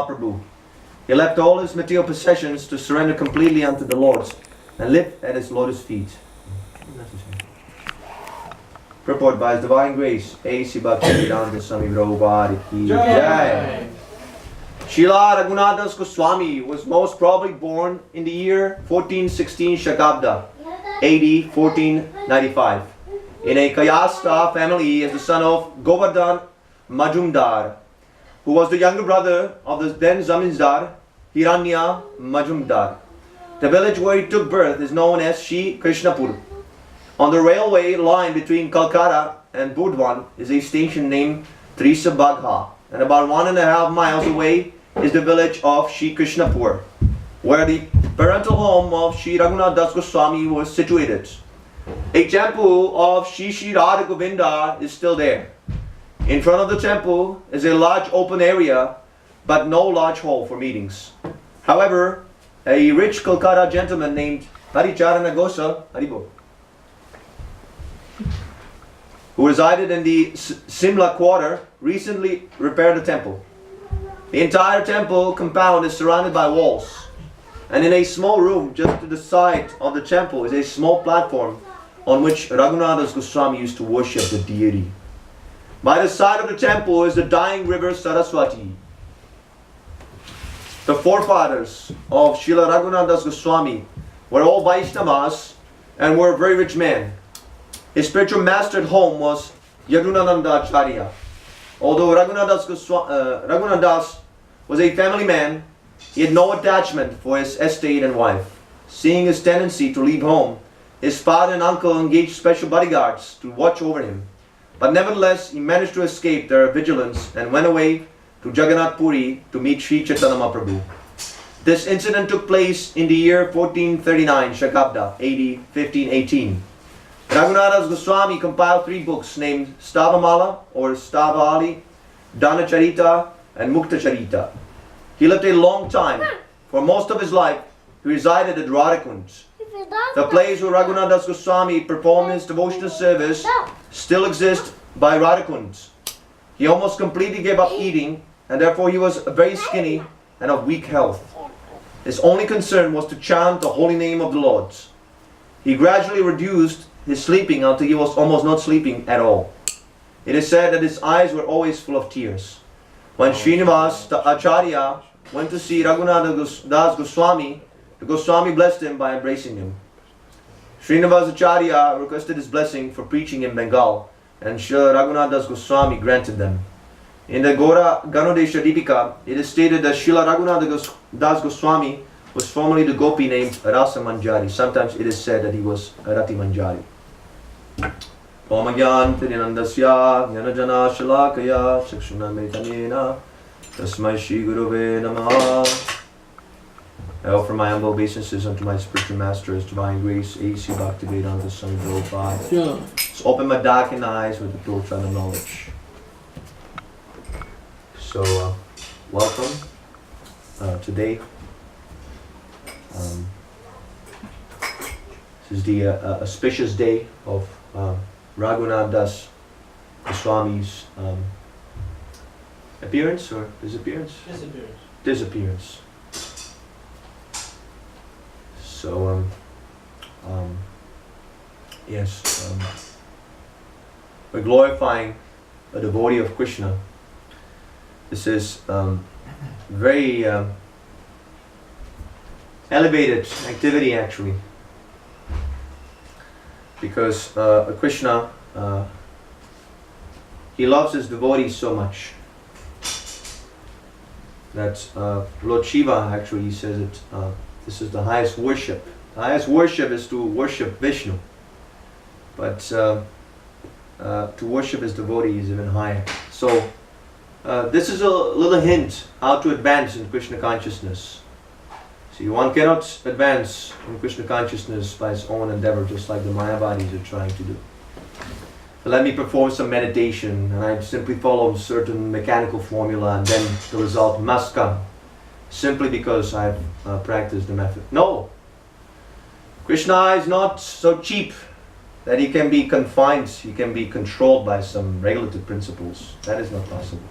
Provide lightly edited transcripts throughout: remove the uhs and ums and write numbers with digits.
Prabhu. He left all his material possessions to surrender completely unto the Lord and lived at his lotus feet. Purport by His Divine Grace, A.C. Bhaktivedanta Swami Prabhupada Ki Jai. Srila Raghunath Goswami was most probably born in the year 1416 Shakabda, AD 1495, in a Kayasta family as the son of Govardhan Majumdar, who was the younger brother of the then Zamindar Hiranya Majumdar. The village where he took birth is known as Shri Krishnapur. On the railway line between Calcutta and Burdwan is a station named Trisabagha, and about 1.5 miles away is the village of Shri Krishnapur, where the parental home of Shri Raghunath Das Goswami was situated. A temple of Shri Shri Radha Govinda is still there. In front of the temple is a large open area, but no large hall for meetings. However, a rich Kolkata gentleman named Haricharana Gosa Haribo, who resided in the Simla quarter, recently repaired the temple. The entire temple compound is surrounded by walls, and in a small room just to the side of the temple is a small platform on which Raghunath Goswami used to worship the deity. By the side of the temple is the dying river Saraswati. The forefathers of Srila Raghunath Goswami were all Vaishnavas and were very rich men. His spiritual master at home was Yadunananda Acharya. Although Raghunath Das was a family man, he had no attachment for his estate and wife. Seeing his tendency to leave home, his father and uncle engaged special bodyguards to watch over him. But nevertheless, he managed to escape their vigilance and went away to Jagannath Puri to meet Sri Chaitanya Mahaprabhu. This incident took place in the year 1439, Shakabda, AD 1518. Raghunath Goswami compiled 3 books named Stavamala or Stavali, Dhanacharita and Muktacharita. He lived a long time. For most of his life, he resided at Radhakund. The place where Raghunath Goswami performed his devotional service still exists by Radhakund. He almost completely gave up eating, and therefore he was very skinny and of weak health. His only concern was to chant the holy name of the Lord. He gradually reduced his sleeping until he was almost not sleeping at all. It is said that his eyes were always full of tears. When Srinivas the Acharya went to see Raghunath Das Goswami, the Goswami blessed him by embracing him. Srinivas Acharya requested his blessing for preaching in Bengal, and Srila Raghunath Das Goswami granted them. In the Gora Ganodesha Deepika, it is stated that Srila Raghunath Das Goswami was formerly the gopi named Rasa Manjari. Sometimes it is said that he was Rati Manjari. Om Agyan Tirinandasya Yanajana Shalakaya Chakshuna Metanena Tasmai Shri Gurave Namaha. I offer my humble obeisances unto my spiritual master, His Divine Grace, A.C. Bhaktivedanta Swami Prabhupada. Let's open my darkened eyes with the profile of knowledge. So, welcome today. This is the auspicious day of Raghunath Das Goswami's appearance or disappearance? Disappearance. So, yes, we're glorifying a devotee of Krishna. This is very elevated activity actually, because Krishna, he loves his devotees so much that Lord Shiva actually, he says it, this is the highest worship. The highest worship is to worship Vishnu, but to worship his devotee is even higher. So this is a little hint how to advance in Krishna consciousness. See, one cannot advance in Krishna consciousness by his own endeavor, just like the Mayavadis are trying to do. So let me perform some meditation, and I simply follow a certain mechanical formula, and then the result must come, simply because I've practiced the method. No! Krishna is not so cheap that he can be confined, he can be controlled by some regulative principles. That is not possible.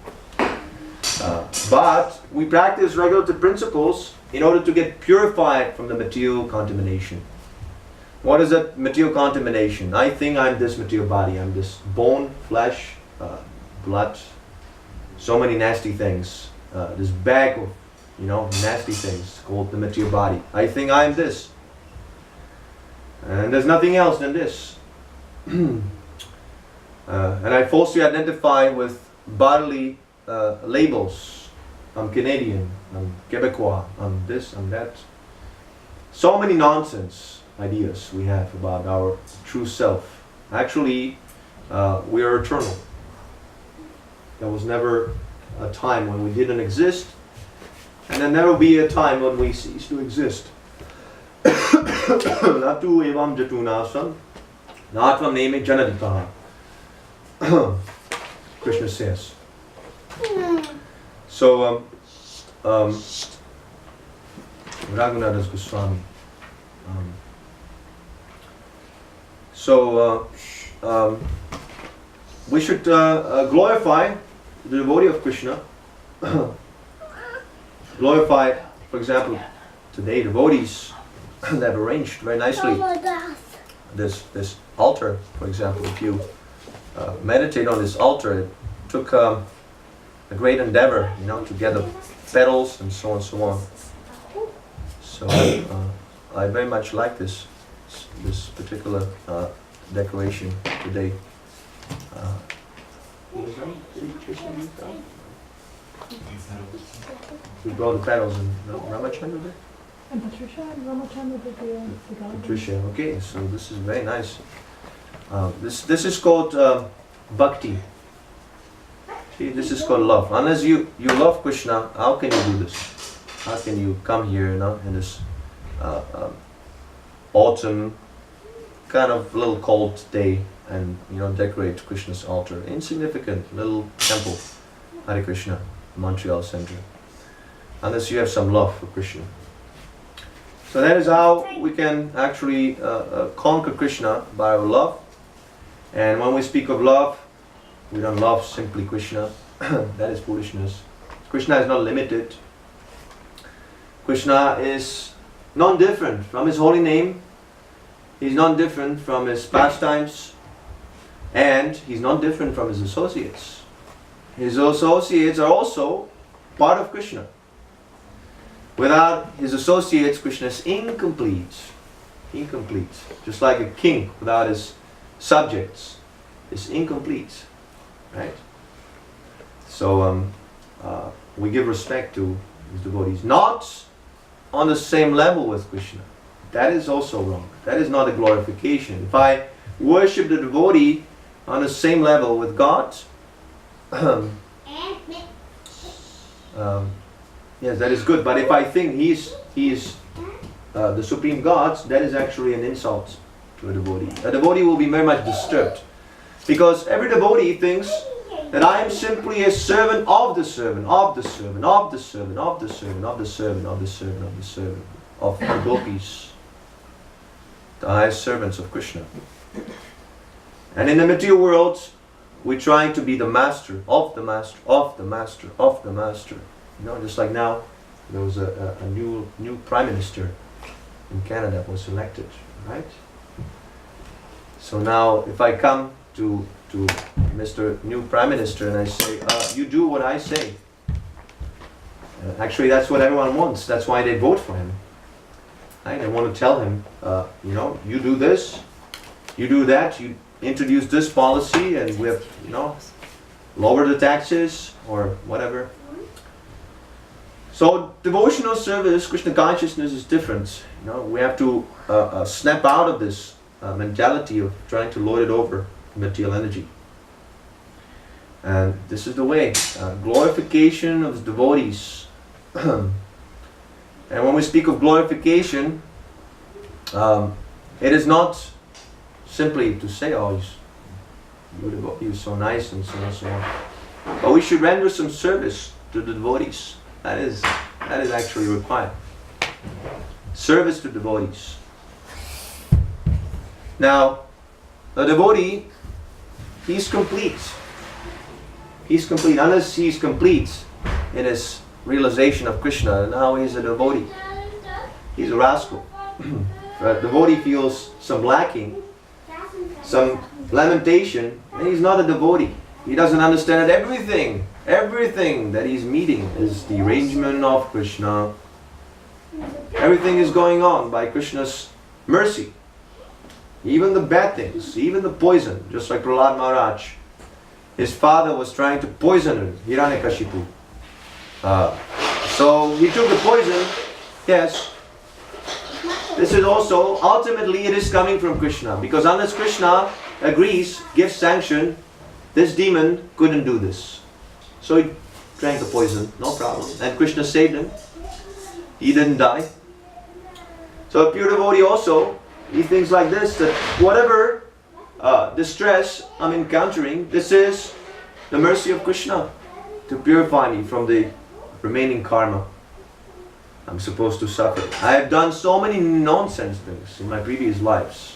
But we practice regulative principles in order to get purified from the material contamination. What is that material contamination? I think I'm this material body. I'm this bone, flesh, blood, so many nasty things. This bag of, nasty things called the material body. I think I'm this. And there's nothing else than this. And I falsely identify with bodily labels. I'm Canadian, I'm Quebecois, I'm this, I'm that. So many nonsense ideas we have about our true self. Actually, we are eternal. There was never a time when we didn't exist, and there never will be a time when we cease to exist. Natu evam jatunasam, natvam neme janaditaha. Krishna says. So, Raghunath Goswami. We should glorify the devotee of Krishna. Glorify, for example, today devotees they've arranged very nicely this altar. For example, if you meditate on this altar, it took a great endeavor, to get the petals and so on and so on. So I very much like this particular decoration today. We brought the petals and Ramachandra did? And Patricia and Ramachandra did the garland. Patricia, okay, so this is very nice. This is called bhakti. See, this is called love. Unless you love Krishna, how can you do this? How can you come here, in this autumn kind of little cold day and decorate Krishna's altar? Insignificant little temple, Hare Krishna, Montreal Center. Unless you have some love for Krishna. So that is how we can actually conquer Krishna, by our love. And when we speak of love, we don't love simply Krishna. That is foolishness. Krishna is not limited. Krishna is non-different from his holy name. He's not different from his pastimes. And he's not different from his associates. His associates are also part of Krishna. Without his associates, Krishna is incomplete. Incomplete. Just like a king without his subjects is incomplete. Right? So we give respect to his devotees. Not on the same level with Krishna. That is also wrong. That is not a glorification. If I worship the devotee on the same level with God, yes, that is good. But if I think he's the supreme God, that is actually an insult to a devotee. A devotee will be very much disturbed. Because every devotee thinks that I am simply a servant of the servant, of the servant, of the servant, of the servant, of the servant, of the servant, of the servant, of the gopis, the highest servants of Krishna. And in the material world, we try to be the master of the master, of the master, of the master. Just like now, there was a new prime minister in Canada was elected, right? So now, if I come to Mr. New Prime Minister and I say, you do what I say. Actually, that's what everyone wants. That's why they vote for him. Right? They want to tell him, you do this, you do that, you introduce this policy, and we have, lower the taxes or whatever. So devotional service, Krishna consciousness is different. We have to snap out of this mentality of trying to lord it over material energy. And this is the way. Glorification of the devotees. And when we speak of glorification, it is not simply to say, oh, you're so nice and so on and so on. But we should render some service to the devotees. That is actually required. Service to devotees. Now, the devotee, he's complete. He's complete. Unless he's complete, in his realization of Krishna. Now he's a devotee. He's a rascal. A devotee feels some lacking, some lamentation, and he's not a devotee. He doesn't understand that everything that he's meeting is the arrangement of Krishna. Everything is going on by Krishna's mercy. Even the bad things, even the poison, just like Prahlad Maharaj. His father was trying to poison Hiranyakashipu. So he took the poison, yes. This is also, ultimately it is coming from Krishna. Because unless Krishna agrees, gives sanction, this demon couldn't do this. So he drank the poison, no problem. And Krishna saved him. He didn't die. So a pure devotee also, he thinks like this, that whatever distress I'm encountering, this is the mercy of Krishna to purify me from the remaining karma I'm supposed to suffer. I have done so many nonsense things in my previous lives.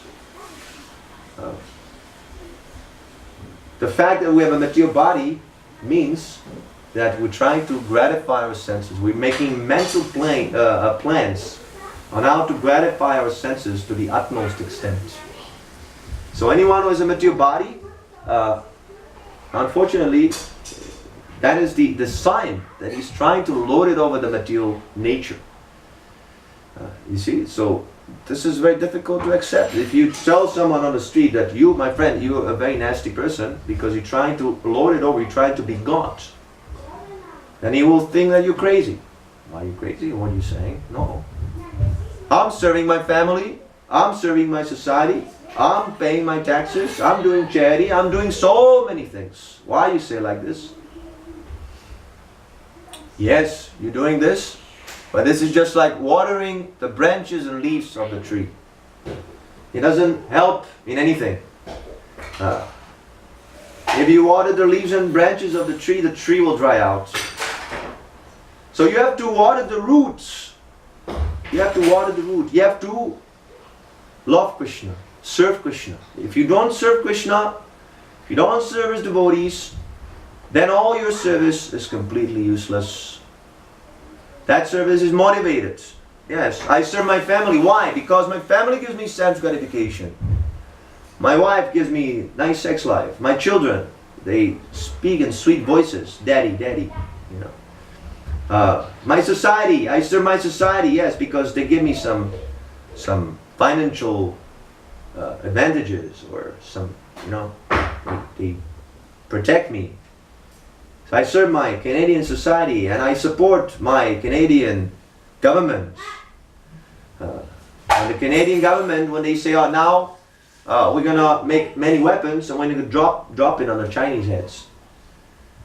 The fact that we have a material body means that we're trying to gratify our senses. We're making mental plans on how to gratify our senses to the utmost extent. So anyone who has a material body, unfortunately, that is the sign that he's trying to load it over the material nature. You see, so this is very difficult to accept. If you tell someone on the street that you, my friend, you're a very nasty person because you're trying to load it over, you're trying to be God, then he will think that you're crazy. Are you crazy? What are you saying? No. I'm serving my family, I'm serving my society, I'm paying my taxes, I'm doing charity, I'm doing so many things. Why you say like this? Yes, you're doing this, but this is just like watering the branches and leaves of the tree. It doesn't help in anything. If you water the leaves and branches of the tree will dry out. So you have to water the roots. You have to water the root. You have to love Krishna, serve Krishna. If you don't serve Krishna, if you don't serve his devotees, then all your service is completely useless. That service is motivated. Yes, I serve my family. Why? Because my family gives me sense gratification. My wife gives me nice sex life. My children, they speak in sweet voices. Daddy, daddy. You know. My society, I serve my society. Yes, because they give me some financial advantages or some, you know, they protect me. So I serve my Canadian society and I support my Canadian government. And the Canadian government, when they say, oh, now we're going to make many weapons and we're going to drop it on the Chinese heads.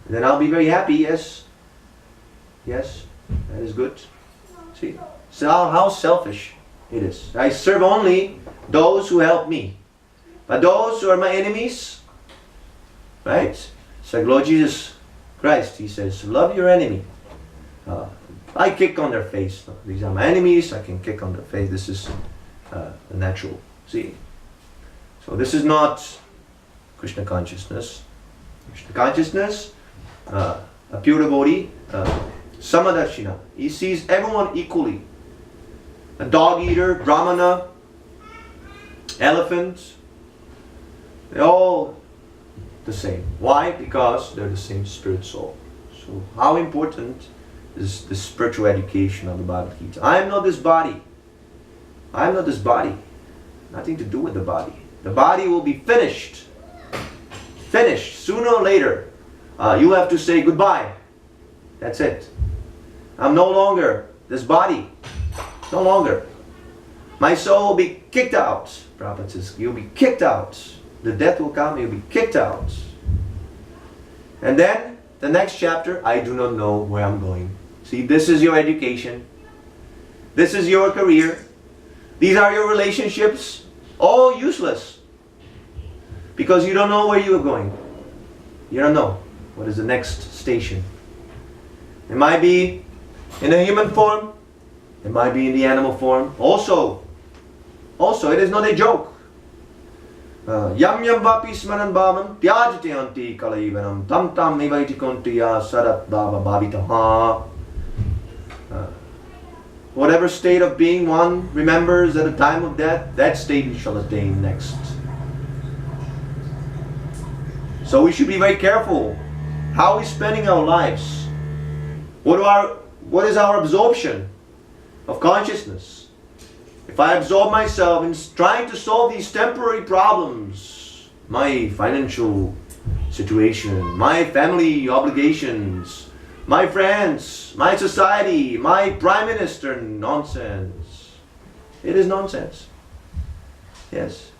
And then I'll be very happy, yes. Yes, that is good. See, so how selfish it is. I serve only those who help me. But those who are my enemies, right? So Lord Jesus Christ, he says, love your enemy. I kick on their face. These are my enemies, I can kick on their face. This is natural. See? So this is not Krishna consciousness. Krishna consciousness, a pure devotee, Samadarshina. He sees everyone equally. A dog eater, brahmana, elephant, they're all the same. Why? Because they're the same spirit soul. So how important is the spiritual education of the Bhagavad Gita? I am not this body. I am not this body. Nothing to do with the body. The body will be finished. Finished. Sooner or later. You have to say goodbye. That's it. I'm no longer this body. No longer. My soul will be kicked out. Prabhupada says, you'll be kicked out. The death will come, you'll be kicked out. And then, the next chapter, I do not know where I'm going. See, this is your education. This is your career. These are your relationships. All useless. Because you don't know where you are going. You don't know what is the next station. It might be in a human form. It might be in the animal form. Also, it is not a joke. Yam yam vapi smaran bhavam tyajate anti kalaivanam tam tam nivaiti kuntiya sarat bhava bhavitaha. Whatever state of being one remembers at the time of death, that state we shall attain next. So we should be very careful how we're spending our lives. What is our absorption of consciousness? If I absorb myself in trying to solve these temporary problems, my financial situation, my family obligations, my friends, my society, my prime minister, nonsense. It is nonsense. Yes.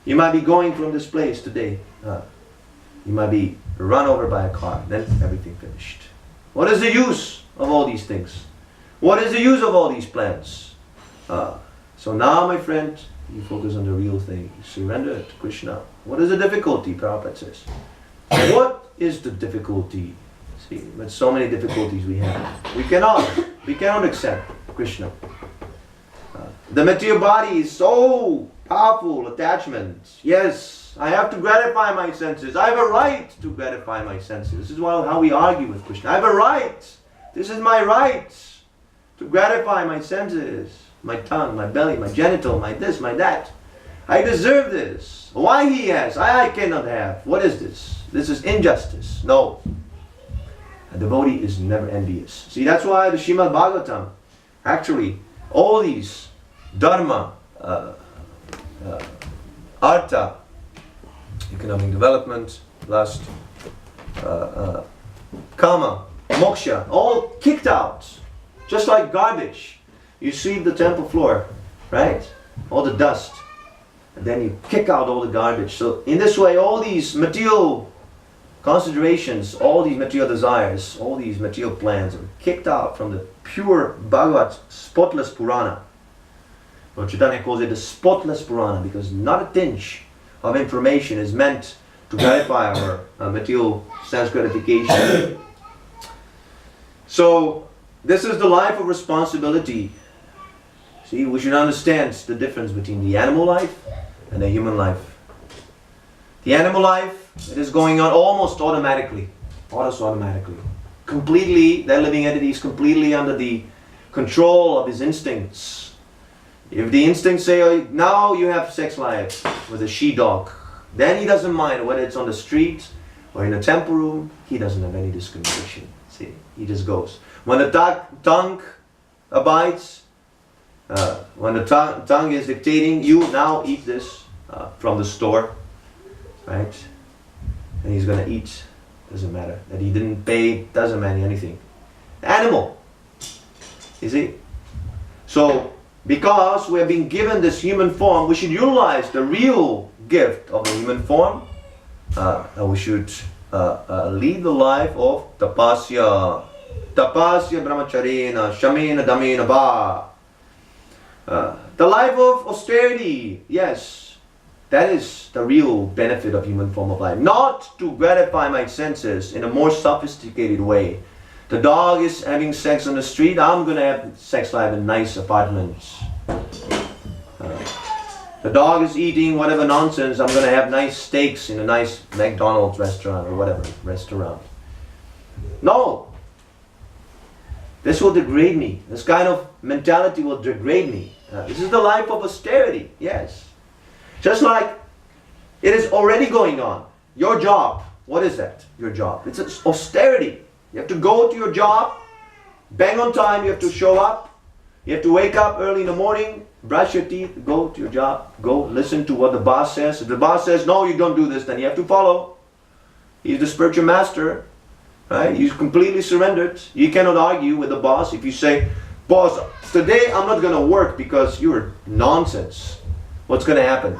You might be going from this place today. You might be run over by a car, then everything finished. What is the use of all these things? What is the use of all these plans? So now, my friend, you focus on the real thing. You surrender to Krishna. What is the difficulty, Prabhupada says? What is the difficulty? See, with so many difficulties we have. We cannot accept Krishna. The material body is so powerful attachment. Yes, I have to gratify my senses. I have a right to gratify my senses. This is how we argue with Krishna. I have a right. This is my right to gratify my senses. My tongue, my belly, my genital, my this, my that. I deserve this. Why he has? I cannot have. What is this? This is injustice. No. A devotee is never envious. See, that's why the Srimad Bhagavatam, actually, all these dharma, artha, economic development, lust, kama, moksha, all kicked out, just like garbage. You sweep the temple floor, right? All the dust, and then you kick out all the garbage. So in this way, all these material considerations, all these material desires, all these material plans are kicked out from the pure Bhagavat, spotless Purana. Lord Chaitanya calls it the spotless Purana because not a tinge of information is meant to gratify our material sense gratification. So this is the life of responsibility. See, we should understand the difference between the animal life and the human life. The animal life, it is going on almost automatically. Completely, they're living entities completely under the control of his instincts. If the instincts say, oh, now you have sex life with a she-dog, then he doesn't mind whether it's on the street or in a temple room. He doesn't have any discrimination. See, he just goes. When the tongue abides, when the tongue is dictating, you now eat this from the store, right? And he's going to eat. Doesn't matter. That he didn't pay, doesn't matter anything. Animal. You see? So, because we have been given this human form, we should utilize the real gift of the human form. And we should lead the life of tapasya. Tapasya brahmacharena, shamena damena va. The life of austerity, yes, that is the real benefit of human form of life. Not to gratify my senses in a more sophisticated way. The dog is having sex on the street, I'm going to have sex life in nice apartments. The dog is eating whatever nonsense, I'm going to have nice steaks in a nice McDonald's restaurant or whatever restaurant. No. This will degrade me. This kind of mentality will degrade me. This is the life of austerity, yes. Just like it is already going on. Your job, what is that? Your job. It's austerity. You have to go to your job, bang on time, you have to show up. You have to wake up early in the morning, brush your teeth, go to your job, go listen to what the boss says. If the boss says, no, you don't do this, then you have to follow. He's the spiritual master. Right? He's completely surrendered. You cannot argue with the boss. If you say, boss, today I'm not going to work because you're nonsense. What's going to happen?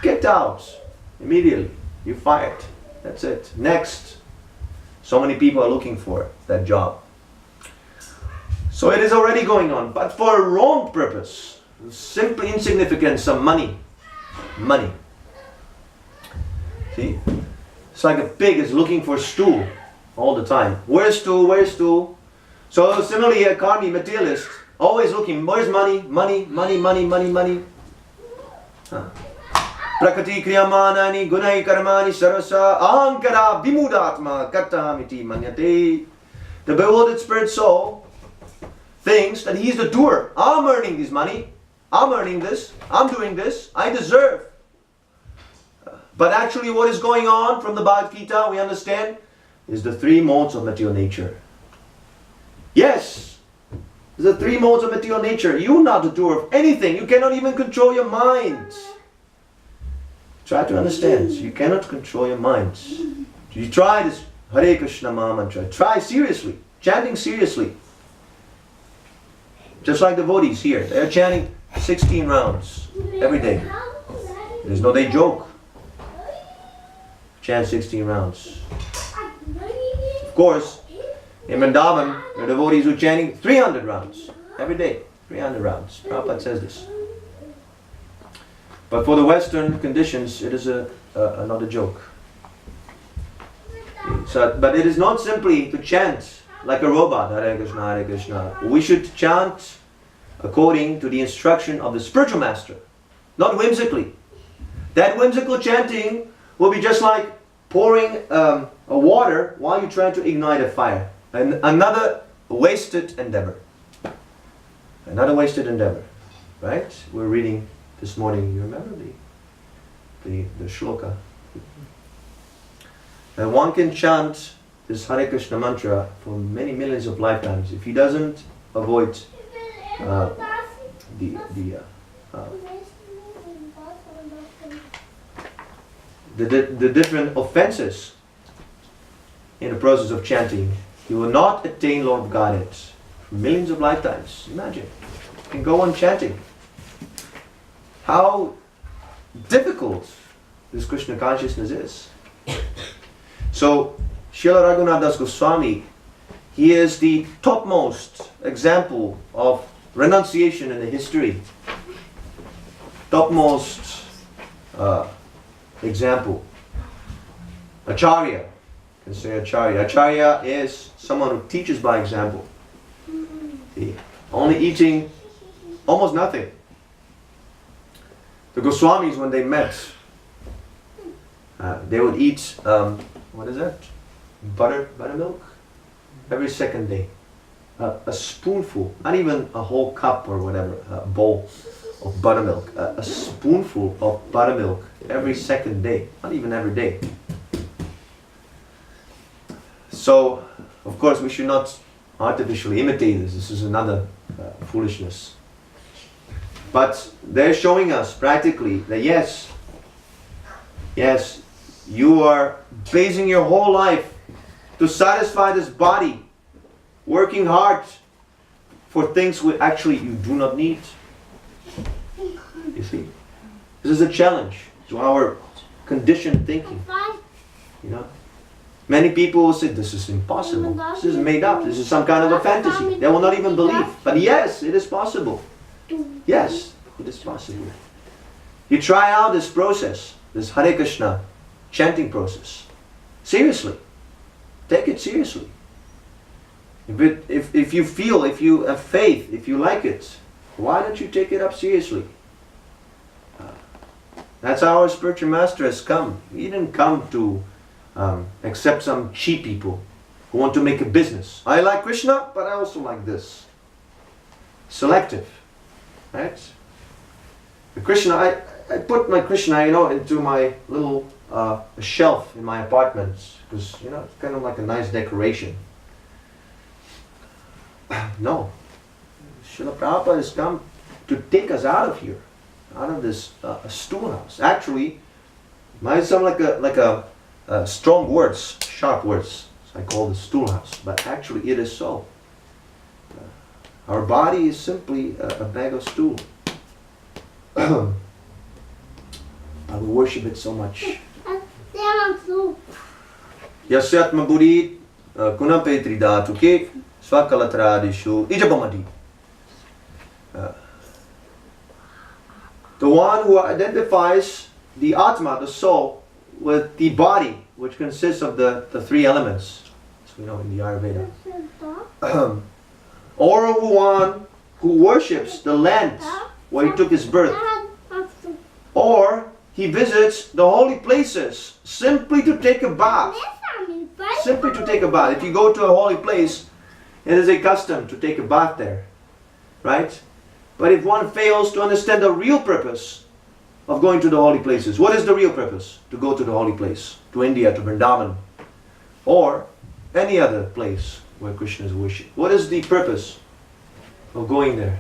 Kicked out immediately. You're fired. That's it. Next. So many people are looking for that job. So it is already going on, but for a wrong purpose. Simply insignificant, some money. Money. See? It's like a pig is looking for stool all the time. Where's stool? Where's stool? So similarly, a karmi materialist, always looking, where's money? Money, money, money, money, money. Prakriti kriyamanani gunai karmani sarasa ahankara vimudatma katamiti manyate. The bewildered spirit soul thinks that he is the doer. I'm earning this money. I'm earning this. I'm doing this. I deserve. But actually what is going on from the Bhagavad Gita, we understand, is the three modes of material nature. Yes, the three modes of material nature. You're not the doer of anything. You cannot even control your mind. Try to understand. You cannot control your mind. You try this Hare Krishna Maha Mantra. Try seriously. Chanting seriously. Just like devotees here. They're chanting 16 rounds every day. There's no day joke. Chant 16 rounds. Of course, in Vrindavan, there are devotees who are chanting 300 rounds every day. 300 rounds. Prabhupada says this. But for the Western conditions, it is not a joke. So, but it is not simply to chant like a robot, Hare Krishna, Hare Krishna. We should chant according to the instruction of the spiritual master, not whimsically. That whimsical chanting will be just like pouring a water while you're trying to ignite a fire. And another wasted endeavor. Another wasted endeavor. Right? We're reading this morning, you remember the shloka. And one can chant this Hare Krishna mantra for many millions of lifetimes if he doesn't avoid the different offenses in the process of chanting. He will not attain Lord Godhead for millions of lifetimes. Imagine. You can go on chanting. How difficult this Krishna consciousness is. So, Srila Raghunath Das Goswami, he is the topmost example of renunciation in the history. Topmost example. Acharya. You can say Acharya. Acharya is someone who teaches by example. Only eating almost nothing. The Goswamis, when they met, they would eat, what is that? Buttermilk? Every second day. A spoonful, not even a whole cup or whatever, a bowl of buttermilk. A spoonful of buttermilk every second day, not even every day. So, of course, we should not artificially imitate this. This is another foolishness. But they're showing us practically that yes, you are basing your whole life to satisfy this body, working hard for things which actually you do not need. You see? This is a challenge to our conditioned thinking. You know? Many people will say, this is impossible. This is made up. This is some kind of a fantasy. They will not even believe. But yes, it is possible. Yes, it is possible. You try out this process, this Hare Krishna chanting process. Seriously. Take it seriously. If you feel, if you have faith, if you like it, why don't you take it up seriously? That's how our spiritual master has come. He didn't come to accept some cheap people who want to make a business. I like Krishna, but I also like this. Selective. Right? The Krishna, I put my Krishna, into my little shelf in my apartment because, it's kind of like a nice decoration. No. Srila Prabhupada has come to take us out of here, out of this storehouse. Actually, might sound like a strong words, sharp words. So I call this storehouse, but actually it is so. Our body is simply a bag of stool. I will worship it so much. Yasyatma buddhi kunapetri dhatuke swakalatradishu ijabamadi. The one who identifies the Atma, the soul, with the body, which consists of the three elements, as we know in the Ayurveda. Or one who worships the land where he took his birth. Or he visits the holy places simply to take a bath. Simply to take a bath. If you go to a holy place, it is a custom to take a bath there. Right? But if one fails to understand the real purpose of going to the holy places, what is the real purpose? To go to the holy place, to India, to Vrindavan, or any other place where Krishna is worshipped. What is the purpose of going there?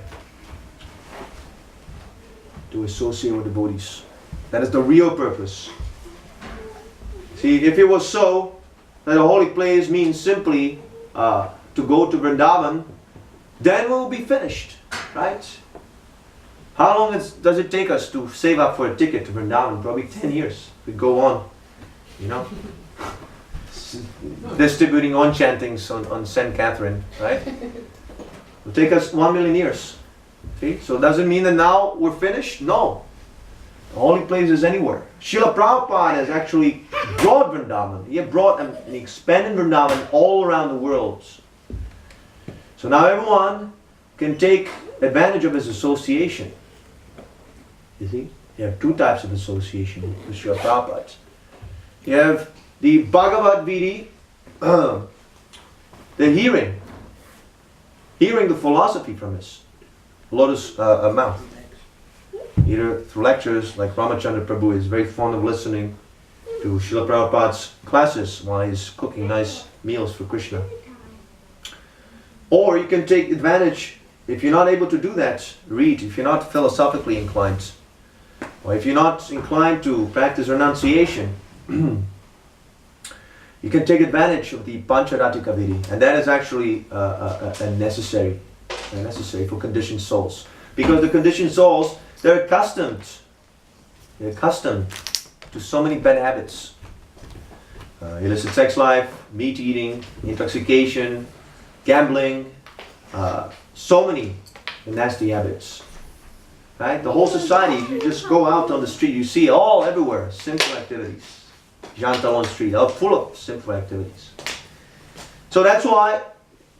To associate with devotees. That is the real purpose. See, if it was so, that a holy place means simply to go to Vrindavan, then we'll be finished, right? How long does it take us to save up for a ticket to Vrindavan? Probably 10 years. We go on, you know, distributing on chantings on St. Catherine, right? It'll take us 1 million years. See? So does it mean that now we're finished? No. The holy place is anywhere. Srila Prabhupada has actually brought Vrindavan. He had brought and expanded Vrindavan all around the world. So now everyone can take advantage of his association. You see? You have two types of association with Srila Prabhupada. You have the Bhagavad Vidi, the hearing the philosophy from his lotus mouth. Either through lectures, like Ramachandra Prabhu is very fond of listening to Srila Prabhupada's classes while he's cooking nice meals for Krishna. Or you can take advantage, if you're not able to do that, read. If you're not philosophically inclined, or if you're not inclined to practice renunciation, you can take advantage of the Pancharatika Vidi, and that is actually necessary for conditioned souls. Because the conditioned souls, they're accustomed to so many bad habits. Illicit sex life, meat eating, intoxication, gambling, so many nasty habits. Right? The whole society, if you just go out on the street, you see all everywhere sinful activities. Jantalon Street, are full of sinful activities. So that's why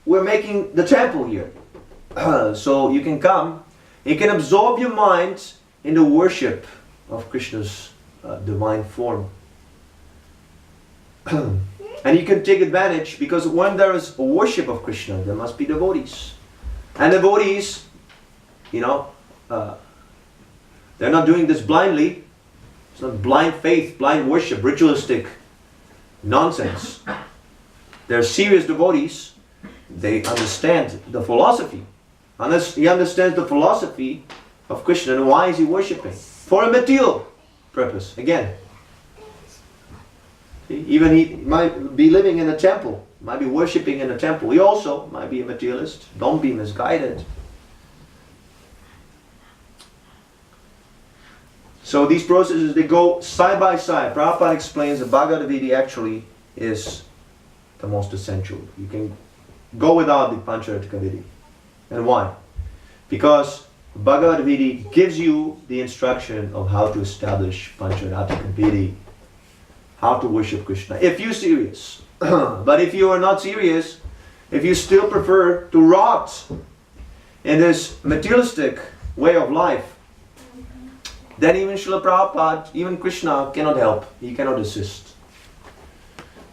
we're making the temple here. So you can come, you can absorb your mind in the worship of Krishna's divine form. And you can take advantage, because when there is a worship of Krishna, there must be devotees. And devotees, you know, they're not doing this blindly. It's not blind faith, blind worship, ritualistic nonsense. They're serious devotees. They understand the philosophy. He understands the philosophy of Krishna, and why is he worshipping? For a material purpose, again. See? Even he might be living in a temple, might be worshipping in a temple. He also might be a materialist. Don't be misguided. So these processes, they go side by side. Prabhupada explains that Bhagavad Gita actually is the most essential. You can go without the Pancharatika Vidi. And why? Because Bhagavad Gita gives you the instruction of how to establish Pancharatika Vidi, how to worship Krishna, if you're serious. But if you are not serious, if you still prefer to rot in this materialistic way of life, then even Srila Prabhupada, even Krishna cannot help. He cannot assist.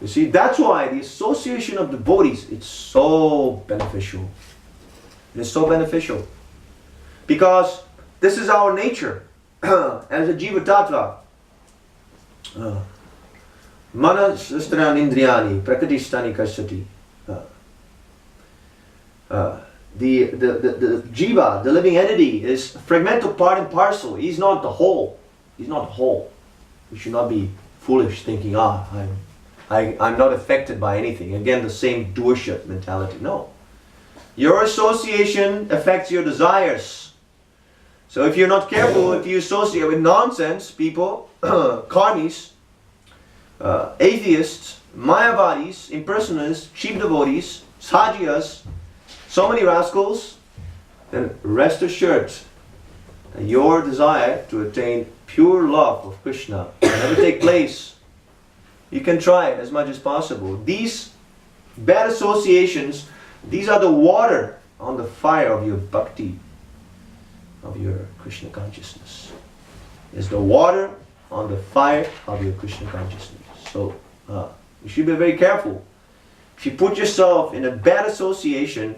You see, that's why the association of devotees, it's so beneficial. It is so beneficial. Because this is our nature. As a Jiva Tattva. Manas Sastran Indriyani Prakatistani Kasyati. The jiva, the living entity, is fragmental part and parcel. He's not the whole. He's not the whole. We should not be foolish thinking, I'm not affected by anything. Again, the same doership mentality. No. Your association affects your desires. So if you're not careful, if you associate with nonsense people, karmis, atheists, mayavadis, impersonalists, cheap devotees, sajias, so many rascals, then rest assured that your desire to attain pure love of Krishna will never take place. You can try as much as possible. These bad associations, these are the water on the fire of your bhakti, of your Krishna consciousness. It's the water on the fire of your Krishna consciousness. So you should be very careful. If you put yourself in a bad association,